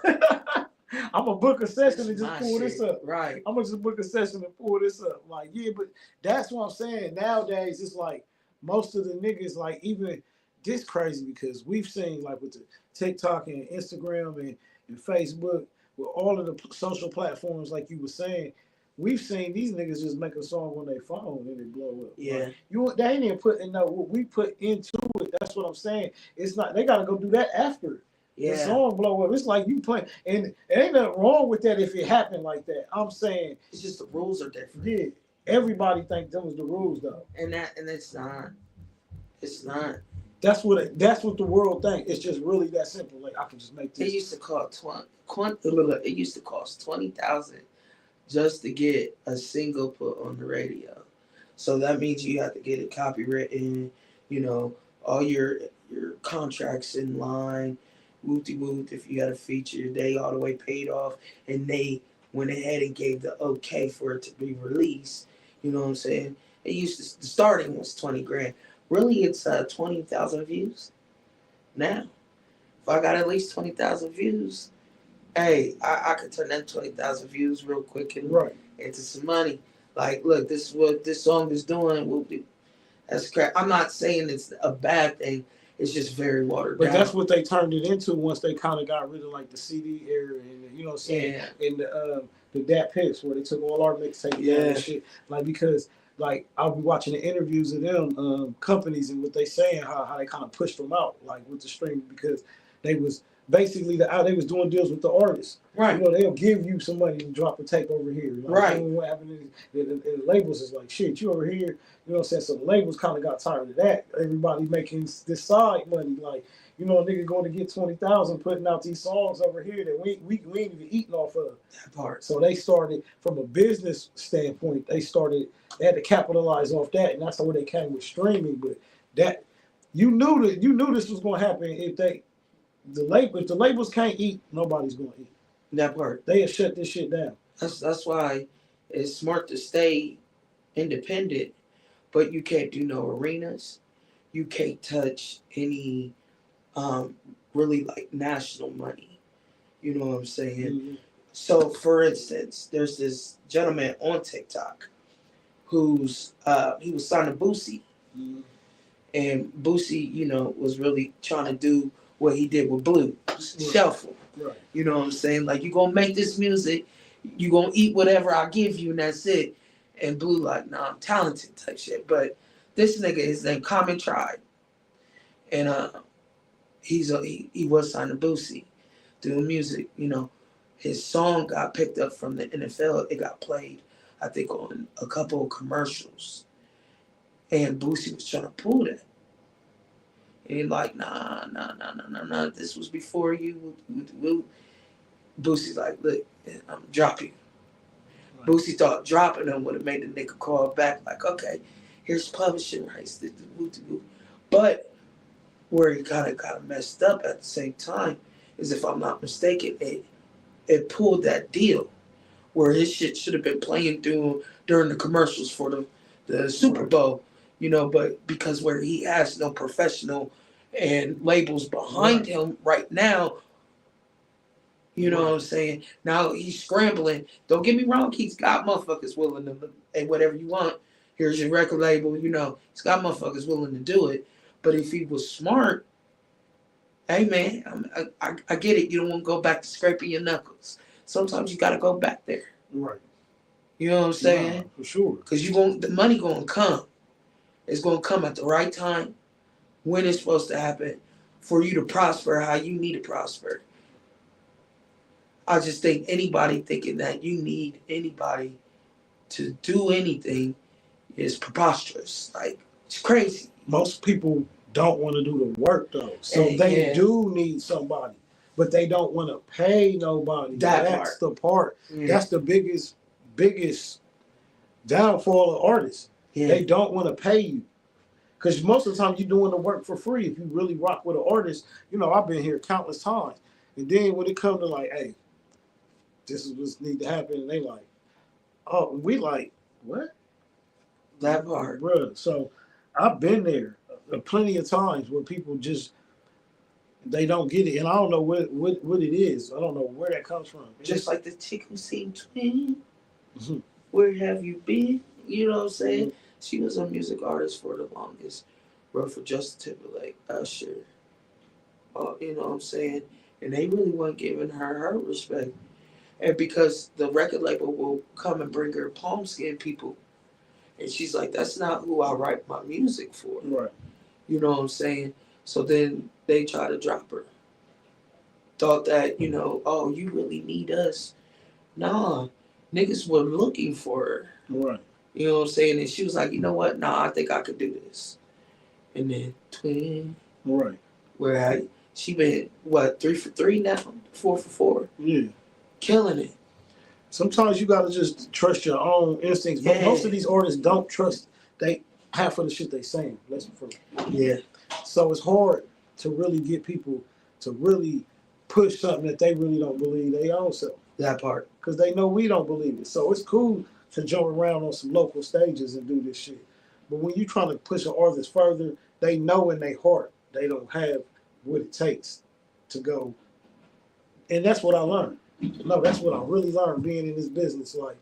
I'm gonna book a session and just pull this up. Right. I'm gonna just book a session and pull this up. Like, yeah, but that's what I'm saying. Nowadays, it's like most of the niggas, like, even this crazy because we've seen like with the TikTok and Instagram and and Facebook, with all of the social platforms, like you were saying, we've seen these niggas just make a song on their phone and it blow up. Yeah. Like, they ain't even put in what we put into it. That's what I'm saying. It's not, they gotta go do that after the song blow up. It's like you playing, and it ain't nothing wrong with that if it happened like that. I'm saying it's just the rules are different. Yeah, everybody think them was the rules though, and it's not. It's not. That's what the world think. It's just really that simple. Like I can just make this. It used to cost it used to cost 20,000 just to get a single put on the radio. So that means you have to get it copywritten, you know, all your contracts in line, whoopty whoop. If you got a feature, they all the way paid off, and they went ahead and gave the okay for it to be released. You know what I'm saying? It used to, the starting was 20 grand. Really, it's 20,000 views now. If I got at least 20,000 views, hey, I could turn that 20,000 views real quick and into some money. Like, look, this is what this song is doing. Whoop-de. That's crap. I'm not saying it's a bad thing. It's just very watered down. But that's what they turned it into once they kind of got rid of like the CD era and you know what I'm saying, and the Dat Pips where they took all our mixtapes and shit. Like because like I'll be watching the interviews of them companies and what they saying how they kind of pushed them out like with the streaming because they was basically they was doing deals with the artists. Right. You know, they'll give you some money to drop a tape over here. Like, right. What happened is the labels is like, shit, you over here. You know what I'm saying? So the labels kind of got tired of that. Everybody making this side money. Like, you know, a nigga going to get 20,000 putting out these songs over here that we ain't even eating off of. That part. So they started, from a business standpoint, they had to capitalize off that. And that's how they came with streaming. But that, you knew this was going to happen if the labels can't eat, nobody's going to eat. That part. They have shut this shit down. That's why it's smart to stay independent, but you can't do no arenas. You can't touch any really like national money. You know what I'm saying? Mm-hmm. So for instance, there's this gentleman on TikTok who's he was signed to Boosie. Mm-hmm. And Boosie, you know, was really trying to do what he did with Blue, shuffle. Right. You know what I'm saying? Like, you gonna make this music, you gonna eat whatever I give you, and that's it. And Blue like, nah, I'm talented type shit. But this nigga, his name Common Tribe, and he was signed to Boosie, doing music. You know, his song got picked up from the NFL. It got played, I think, on a couple of commercials, and Boosie was trying to pull that. And he's like, nah. This was before you. Boosie's like, look, I'm dropping. Right. Boosie thought dropping him would have made the nigga call back, like, okay, here's publishing rights. But where he kind of got messed up at the same time is, if I'm not mistaken, it pulled that deal where his shit should have been playing during the commercials for the Super Bowl. You know, but because where he has no professional and labels behind him right now, you know what I'm saying? Now he's scrambling. Don't get me wrong, he's got motherfuckers willing to, hey, whatever you want, here's your record label, you know, he's got motherfuckers willing to do it. But if he was smart, hey man, I get it. You don't want to go back to scraping your knuckles. Sometimes you got to go back there. Right. You know what I'm saying? Yeah, for sure. Because the money going to come. It's going to come at the right time, when it's supposed to happen, for you to prosper how you need to prosper. I just think anybody thinking that you need anybody to do anything is preposterous. Like, it's crazy. Most people don't want to do the work, though. So they do need somebody, but they don't want to pay nobody. That's the part. Yeah. That's the biggest downfall of artists. Yeah. They don't want to pay you. Because most of the time you're doing the work for free. If you really rock with an artist, you know, I've been here countless times. And then when it comes to like, hey, this is what needs to happen, and they like, oh, we like, what? That part. Bruh. So I've been there plenty of times where people just, they don't get it. And I don't know what it is. I don't know where that comes from. Just like the chick who sing twin. Mm-hmm. Where have you been? You know what I'm saying? Mm-hmm. She was a music artist for the longest. Wrote for Justin Timberlake, Usher. You know what I'm saying? and they really weren't giving her respect. And because the record label will come and bring her palm skin people, and she's like, "That's not who I write my music for." Right. You know what I'm saying? So then they try to drop her. Thought that, oh, you really need us. Nah, niggas were looking for her. Right. You know what I'm saying? And she was like, you know what? Nah, I think I could do this. And then twin. Right. Where she been, what, 3 for 3 now? 4 for 4? Yeah. Killing it. Sometimes you gotta just trust your own instincts. But most of these artists don't trust half of the shit they saying. Let's for Yeah. So it's hard to really get people to really push something that they really don't believe they own self. That part. Because they know we don't believe it. So it's cool to jump around on some local stages and do this shit. But when you trying to push an artist further, they know in their heart they don't have what it takes to go. And that's what I learned. No, that's what I really learned being in this business. Like,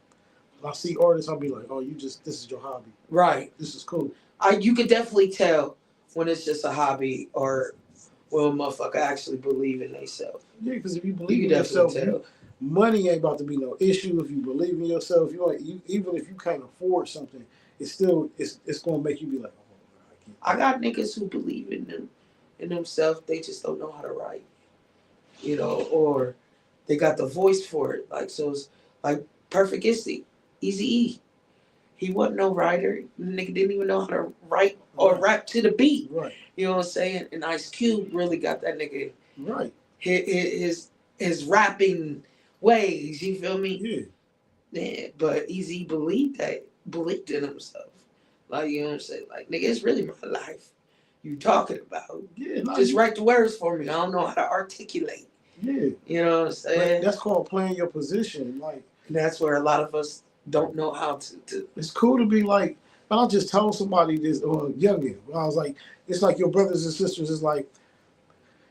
when I see artists, I'll be like, oh, this is your hobby. Right. This is cool. You can definitely tell when it's just a hobby or when a motherfucker actually believe in themselves. Yeah, because if you believe You in can yourself, definitely tell. money ain't about to be no issue. If you believe in yourself, even if you can't afford something, it's going to make you be like, oh, I got niggas who believe in themselves. They just don't know how to write, or they got the voice for it. Like, so it's like Perfect Instinct, Eazy-E. He wasn't no writer. The nigga didn't even know how to write or rap to the beat. Right. You know what I'm saying? And Ice Cube really got that nigga right. His rapping ways. You feel me? Yeah. Yeah. But Eazy believed in himself. Like, you know what I'm saying? Like, nigga, it's really my life you talking about. Yeah. Just write the words for me. I don't know how to articulate. Yeah. You know what I'm saying? That's called playing your position. Like, and that's where a lot of us don't know how to. It's cool to be like, I just told somebody this youngin. I was like, it's like your brothers and sisters. It's like,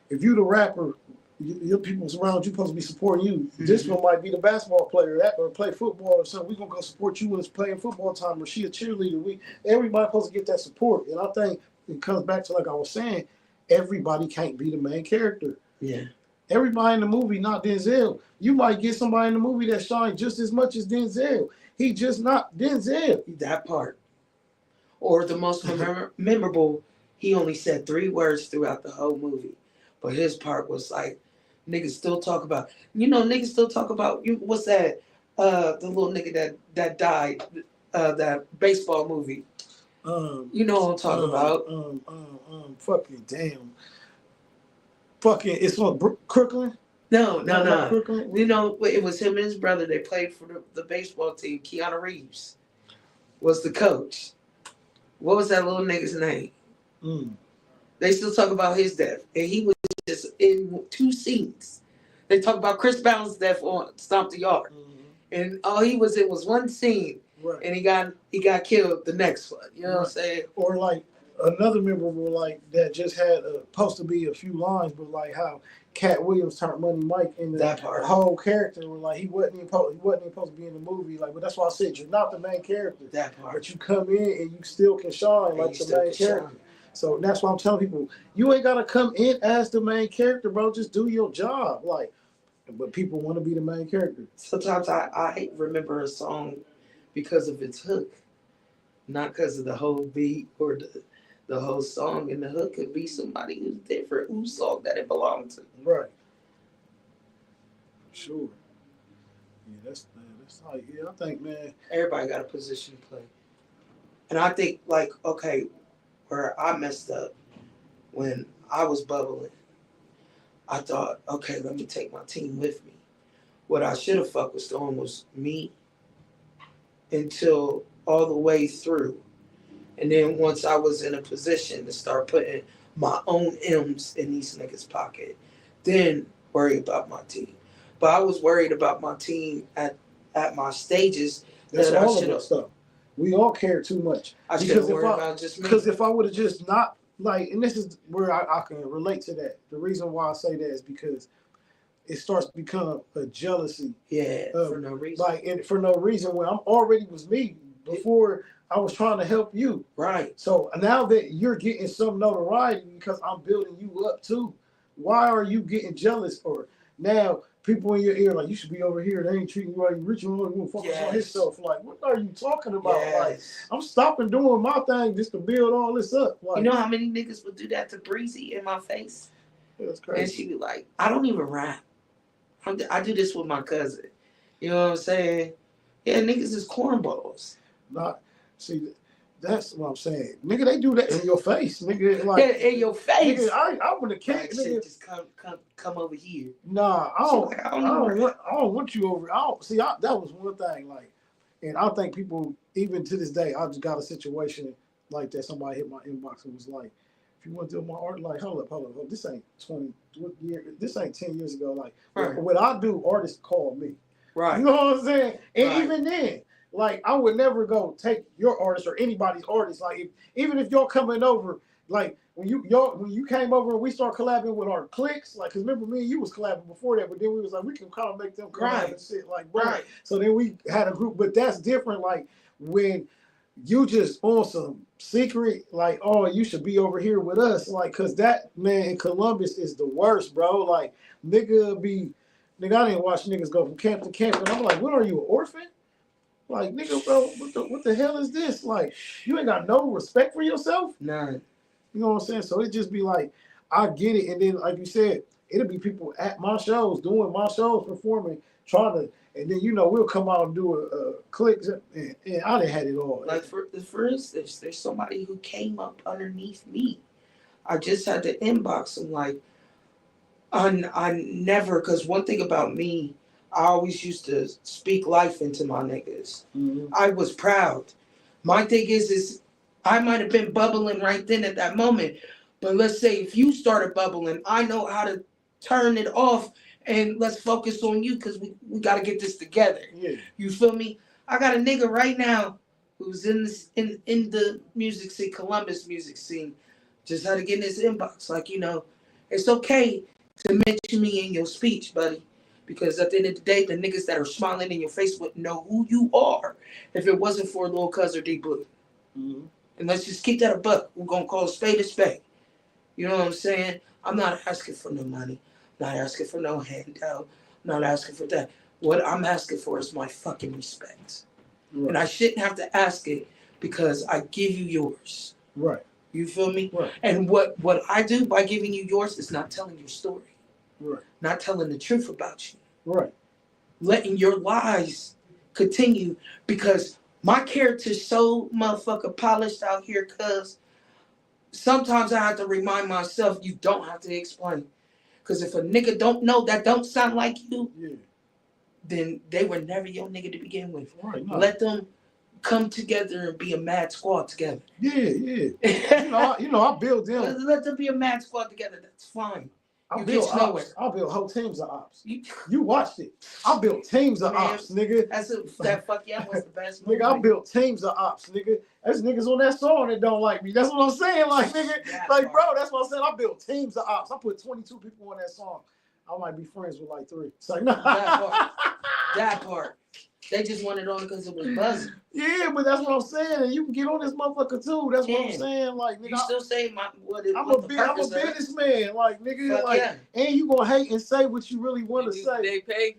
if you the rapper, your people around you supposed to be supporting you. Mm-hmm. This one might be the basketball player or play football or something. We're gonna go support you when it's playing football time, or she a cheerleader. Everybody supposed to get that support. And I think it comes back to, like I was saying, everybody can't be the main character. Yeah. Everybody in the movie, not Denzel. You might get somebody in the movie that shines just as much as Denzel. He just not Denzel. That part. Or the most memorable, he only said 3 words throughout the whole movie. But his part was like, niggas still talk about, what's that, the little nigga that died, that baseball movie. You know what I'm talking about. Fucking damn. Fucking, it's on Crooklyn? No. Crooklyn? It was him and his brother. They played for the baseball team. Keanu Reeves was the coach. What was that little nigga's name? They still talk about his death. And he was just in 2 scenes. They talk about Chris Brown's death on Stomp the Yard. And all he was in was 1 scene. Right. And he got killed the next one. You know what I'm saying? Or like another memorable that just had supposed to be a few lines, but like how Cat Williams turned Money Mike into that part. The whole character. Like he wasn't even supposed to be in the movie. Like, but that's why I said you're not the main character. That part. But you come in and you still can shine like the main character. So that's why I'm telling people, you ain't gotta come in as the main character, bro. Just do your job. Like, but people want to be the main character. Sometimes I remember a song because of its hook, not because of the whole beat or the whole song. And the hook could be somebody who's different, whose song that it belonged to. Right. Sure. Yeah, that's like, I think, man, everybody got a position to play. And I think, like, okay, where I messed up when I was bubbling, I thought, okay, let me take my team with me. What I should have focused on was me until all the way through. And then once I was in a position to start putting my own M's in these niggas' pocket, then worry about my team. But I was worried about my team at my stages. That's all of us stuff. We all care too much. I should have worried about just me. Because if I would have just not, like, and this is where I can relate to that. The reason why I say that is because it starts to become a jealousy. Yeah, for no reason. Like, and for no reason when I'm already was me before I was trying to help you. Right. So now that you're getting some notoriety because I'm building you up too, why are you getting jealous? Or now people in your ear like you should be over here. They ain't treating you right. Rich and want to focus on himself. Like, what are you talking about? Like, I'm stopping doing my thing just to build all this up. Like, you know how many niggas would do that to Breezy in my face? That's crazy. And she be like, I don't even rap. I do this with my cousin. You know what I'm saying? Yeah, niggas is cornballs. Not see. That's what I'm saying, nigga. They do that in your face, nigga. Like in your face. Nigga, I would have kicked, like, nigga. Just come over here. Nah, I don't want you over. That was one thing. Like, and I think people, even to this day, I just got a situation like that. Somebody hit my inbox and was like, "If you want to do my art, like, hold up. This ain't 20 years. This ain't 10 years ago. Like, what I do, artists call me. Right. You know what I'm saying? And even then. Like, I would never go take your artist or anybody's artist. Like, even if y'all coming over, like when you came over and we start collabing with our cliques, like, cause remember me and you was collabing before that, but then we was like, we can kind of make them collab and shit, like, bro. Right. So then we had a group, but that's different. Like when you just on some secret, like, oh, you should be over here with us, like, cause that man in Columbus is the worst, bro. Like, nigga, I didn't watch niggas go from camp to camp, and I'm like, what are you, an orphan? Like, nigga, bro, what the hell is this? Like, you ain't got no respect for yourself? None. You know what I'm saying? So it just be like, I get it. And then, like you said, it'll be people at my shows, doing my shows, performing, trying to, and then, we'll come out and do a click, and I done had it all. Like, for instance, there's somebody who came up underneath me. I just had to inbox him, like, I never, because one thing about me, I always used to speak life into my niggas. Mm-hmm. I was proud. My thing is I might have been bubbling right then at that moment, but let's say if you started bubbling, I know how to turn it off and let's focus on you because we got to get this together. Yeah. You feel me? I got a nigga right now who's in the music scene, Columbus music scene, just had to get in his inbox. Like, it's okay to mention me in your speech, buddy. Because at the end of the day, the niggas that are smiling in your face wouldn't know who you are if it wasn't for Lil Cuzz or D Blue. Mm-hmm. And let's just keep that a buck. We're going to call a spade a spade. You know what I'm saying? I'm not asking for no money. I'm not asking for no handout. I'm not asking for that. What I'm asking for is my fucking respect. Right. And I shouldn't have to ask it because I give you yours. Right. You feel me? Right. And what I do by giving you yours is not telling your story. Right. Not telling the truth about you. Right. Letting your lies continue because my character's so motherfucker polished out here, cuz sometimes I have to remind myself you don't have to explain. Because if a nigga don't know that don't sound like you, then they were never your nigga to begin with. Right. No. Let them come together and be a mad squad together. Yeah. I build them. Let them be a mad squad together. That's fine. I built whole teams of ops. You watched it. I built teams of ops, nigga. That fuck yeah was the best movie. Nigga, I built teams of ops, nigga. There's niggas on that song that don't like me. That's what I'm saying. Like, nigga, bro, that's what I'm saying. I built teams of ops. I put 22 people on that song. I might be friends with like 3. It's like, no. That part. They just wanted on because it was buzzing. Yeah, but that's what I'm saying. And you can get on this motherfucker too. That's what I'm saying. Like, nigga, you still say I'm a businessman. Like, nigga, and you gonna hate and say what you really want to say. They pay.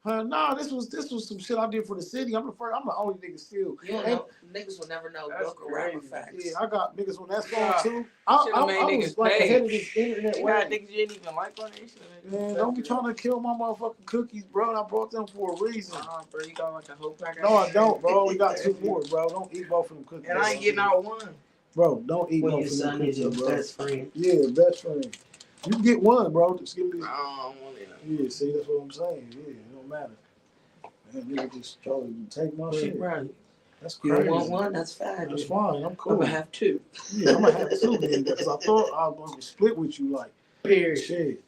Nah, this was some shit I did for the city. I'm the only nigga still. Niggas will never know local rapper facts. Yeah, I got niggas on that song too. I was like ahead of this internet. You got niggas you didn't even like on this shit. Man, don't be trying to kill my motherfucking cookies, bro. I brought them for a reason. Bro, you got like a whole pack. No, I don't, bro. We got 2 more, bro. Don't eat both of them cookies. And I ain't getting out one. Bro, don't eat both of them cookies, bro. When your son is your best friend. Yeah, best friend. You can get one, bro. Just give me. I don't want it. Yeah, see, that's what I'm saying. Yeah, it don't matter. Man, nigga just try to take my shit. Right. That's crazy. You don't want one? That's fine. That's fine. I'm cool. I'm gonna have 2. Yeah, I'm gonna have 2 then because I thought I was gonna split with you, like. Period. Shit.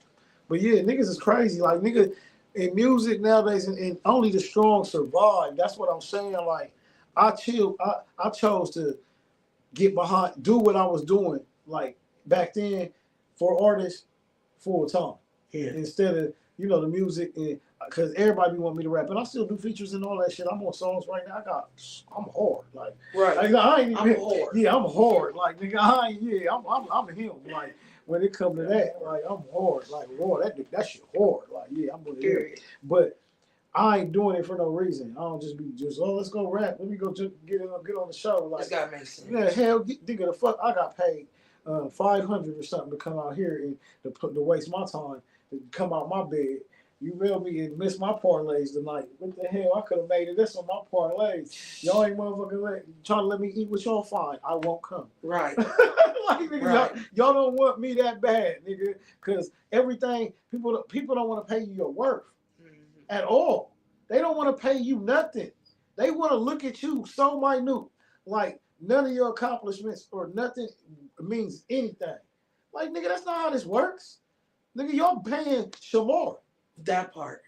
But yeah, niggas is crazy. Like, nigga, in music nowadays, and only the strong survive. That's what I'm saying. Like, I chose to get behind, do what I was doing, like back then, for artists full time. Yeah. Instead of the music, and because everybody want me to rap, and I still do features and all that shit. I'm on songs right now. I'm hard, like right. I ain't even, I'm hard. Yeah, I'm hard, like nigga. I'm him, like. when it comes to that, like I'm hard. Like Lord, that shit hard. Like yeah, I'm gonna hear it. Period. But I ain't doing it for no reason. I don't just be let's go rap. Let me go get on the show. It's Like gotta make sense. yeah, hell, nigga, the fuck, I got paid $500 or something to come out here and to waste my time to come out my bed. You feel me and miss my parlays tonight. What the hell? I could have made it this on my parlays. Y'all ain't motherfucking trying to let me eat with y'all. Fine, I won't come. Right. Like nigga, Right. y'all don't want me that bad, nigga, because everything people don't want to pay you your worth at all. They don't want to pay you nothing. They want to look at you so minute, like none of your accomplishments or nothing means anything. Like nigga, that's not how this works. Nigga, y'all paying Shamar. That part.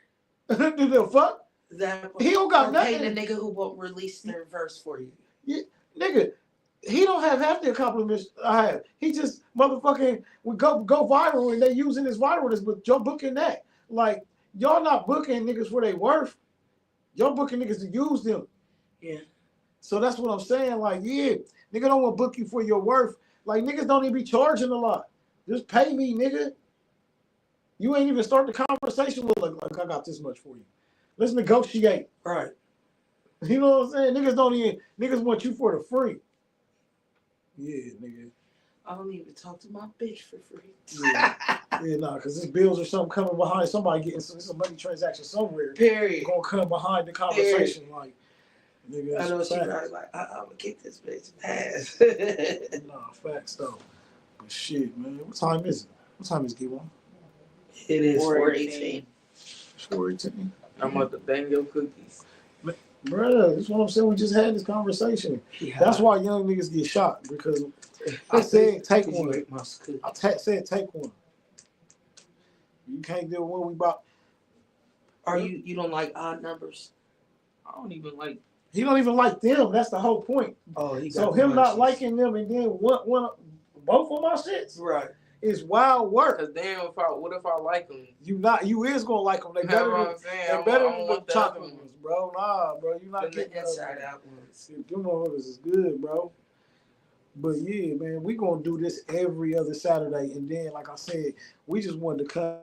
The fuck? That part. He don't got or nothing. pay the nigga who won't release their verse for you. Yeah, nigga, he don't have half the accomplishments I have. He just motherfucking would go viral and they using his viralness, but y'all booking that. Like, y'all not booking niggas for their worth. Y'all booking niggas to use them. Yeah. So that's what I'm saying. Like, yeah, nigga don't want to book you for your worth. Like, niggas don't even be charging a lot. Just pay me, nigga. You ain't even start the conversation with like I got this much for you. Let's negotiate. Right. You know what I'm saying? Niggas want you for the free. Yeah, nigga. I don't even talk to my bitch for free. Yeah, nah, because this bills or something coming behind somebody getting some money transaction somewhere. Period. Gonna come behind the conversation. Period. Like, nigga, I know she facts. probably like, I'm gonna kick this bitch ass. Nah, facts though. But shit, man. What time is it? What time is it, G1? It is 4:18. 4:18. I'm about to bang your cookies. Bruh, that's what I'm saying. We just had this conversation. Yeah. That's why young niggas get shot, because I said take one. I said take one. You can't do one we bought. Are you don't like odd numbers? I don't even like. He don't even like them. That's the whole point. Oh, he got so him not liking them and then one both of my shits. Right. It's wild work. Cause damn, what if I like them? You is gonna like them. They better than the chocolate ones, bro. Nah, bro. You not getting the inside out ones. Them motherfuckers is good, bro. But yeah, man, we gonna do this every other Saturday, and then like I said, we just wanted to come